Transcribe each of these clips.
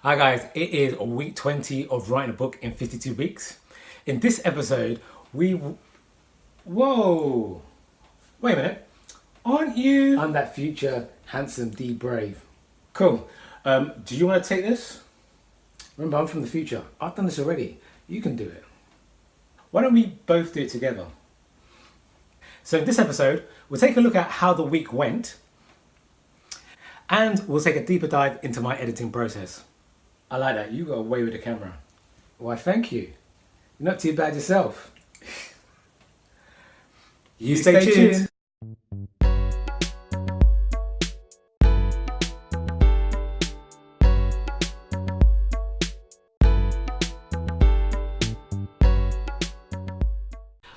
Hi guys, it is week 20 of writing a book in 52 weeks. In this episode, Whoa! Wait a minute. Aren't you... I'm that future handsome Dee Brave. Cool. Do you want to take this? Remember, I'm from the future. I've done this already. You can do it. Why don't we both do it together? So in this episode, we'll take a look at how the week went and we'll take a deeper dive into my editing process. I like that. You got away with the camera. Why, thank you. You're not too bad yourself. You stay tuned.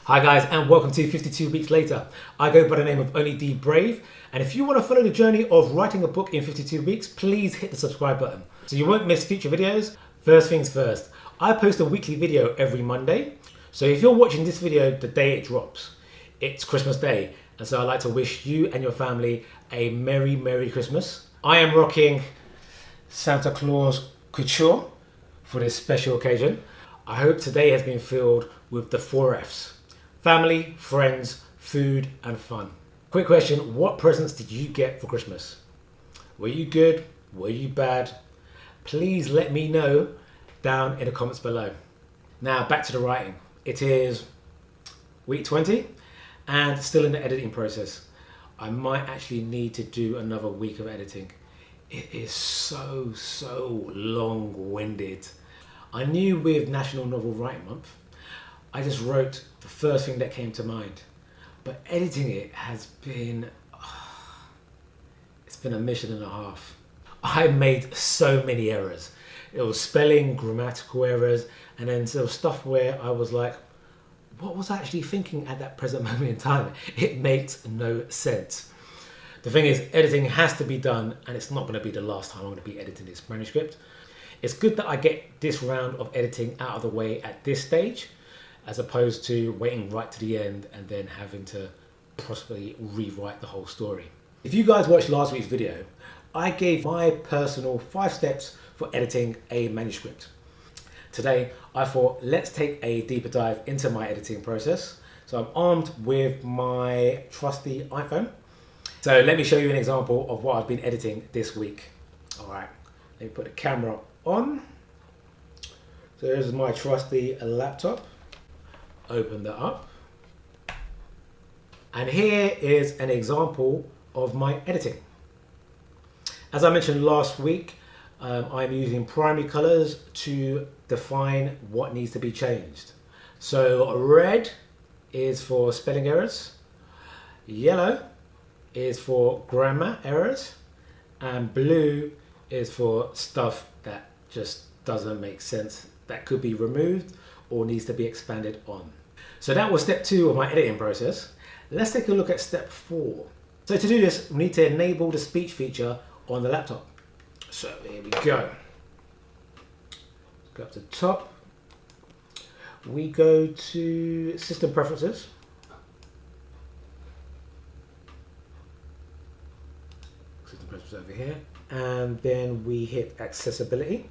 Hi guys, and welcome to 52 Weeks Later. I go by the name of Only Dee Brave, and if you want to follow the journey of writing a book in 52 weeks, please hit the subscribe button so you won't miss future videos. First things first, I post a weekly video every Monday, so if you're watching this video the day it drops, it's Christmas Day, and so I'd like to wish you and your family a Merry Christmas. I am rocking Santa Claus couture for this special occasion. I hope today has been filled with the 4 F's. Family, friends, food, and fun. Quick question, what presents did you get for Christmas? Were you good? Were you bad? Please let me know down in the comments below. Now back to the writing. It is week 20 and still in the editing process. I might actually need to do another week of editing. It is so long-winded. I knew with National Novel Writing Month, I just wrote the first thing that came to mind, but editing it has been, it's been a mission and a half. I made so many errors. It was spelling, grammatical errors, and then there was stuff where I was like, what was I actually thinking at that present moment in time? It makes no sense. The thing is, editing has to be done, and it's not going to be the last time I'm going to be editing this manuscript. It's good that I get this round of editing out of the way at this stage, as opposed to waiting right to the end and then having to possibly rewrite the whole story. If you guys watched last week's video, I gave my personal 5 steps for editing a manuscript. Today, I thought let's take a deeper dive into my editing process. So I'm armed with my trusty iPhone. So let me show you an example of what I've been editing this week. All right, let me put the camera on. So this is my trusty laptop. Open that up, and here is an example of my editing. As I mentioned last week, I'm using primary colors to define what needs to be changed. So red is for spelling errors, yellow is for grammar errors, and blue is for stuff that just doesn't make sense, that could be removed or needs to be expanded on. So that was step 2 of my editing process. Let's take a look at step 4. So to do this, we need to enable the speech feature on the laptop. So here we go. Let's go up to the top. We go to System Preferences. System Preferences over here. And then we hit Accessibility.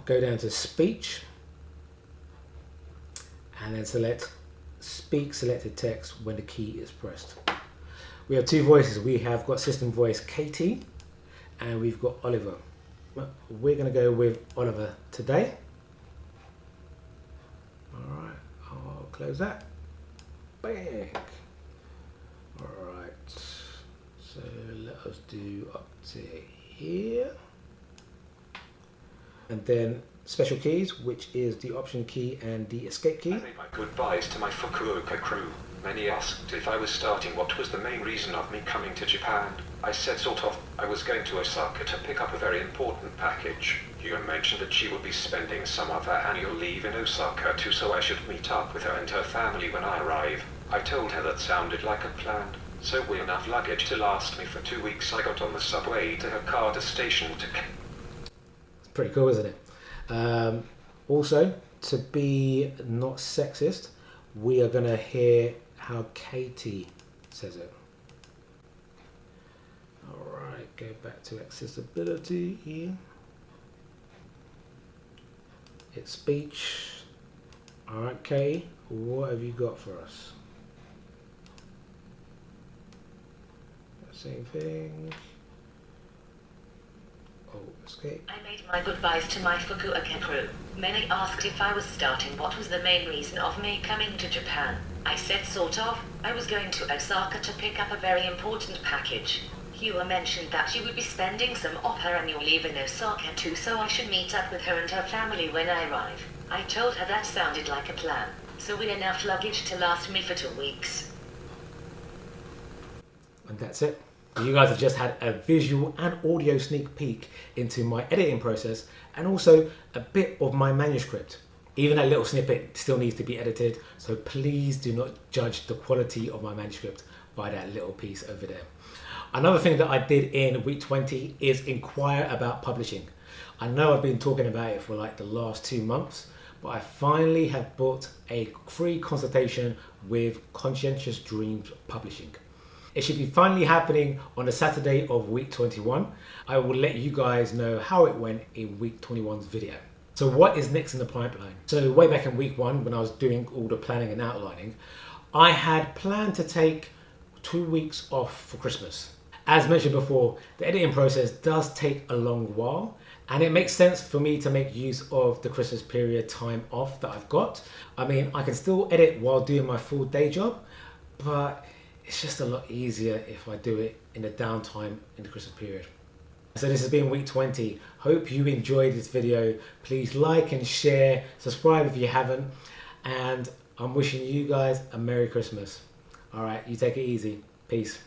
Go down to speech and then select speak selected text when the key is pressed. We have 2 voices. We have got system voice Katie and we've got Oliver. We're going to go with Oliver today. All right, I'll close that. Bang. All right, so let us do up to here. And then special keys, which is the option key and the escape key. I made my goodbyes to my Fukuoka crew. Many asked if I was starting what was the main reason of me coming to Japan. I said sort of. I was going to Osaka to pick up a very important package. You mentioned that she would be spending some of her annual leave in Osaka too, so I should meet up with her and her family when I arrive. I told her that sounded like a plan. So with enough luggage to last me for 2 weeks, I got on the subway to Hakata Station to... Pretty cool, isn't it? Also, to be not sexist, we are going to hear how Katie says it. Go back to accessibility here. It's speech. Okay, what have you got for us? Same thing. Oh, escape. I made my goodbyes to my Fukuoka crew. Many asked if I was starting what was the main reason of me coming to Japan. I said sort of. I was going to Osaka to pick up a very important package. Hua mentioned that she would be spending some of her annual leave in Osaka too, so I should meet up with her and her family when I arrive. I told her that sounded like a plan, so we had enough luggage to last me for 2 weeks. And that's it. You guys have just had a visual and audio sneak peek into my editing process and also a bit of my manuscript. Even that little snippet still needs to be edited, so please do not judge the quality of my manuscript by that little piece over there. Another thing that I did in week 20 is inquire about publishing. I know I've been talking about it for like the last 2 months, but I finally have booked a free consultation with Conscientious Dreams Publishing. It should be finally happening on the Saturday of week 21. I will let you guys know how it went in week 21's video. So what is next in the pipeline? So way back in week 1, when I was doing all the planning and outlining, I had planned to take 2 weeks off for Christmas. As mentioned before, the editing process does take a long while, and it makes sense for me to make use of the Christmas period time off that I've got. I mean, I can still edit while doing my full day job, but it's just a lot easier if I do it in the downtime in the Christmas period. So this has been week 20. Hope you enjoyed this video. Please like and share, subscribe if you haven't, and I'm wishing you guys a Merry Christmas. All right, you take it easy. Peace.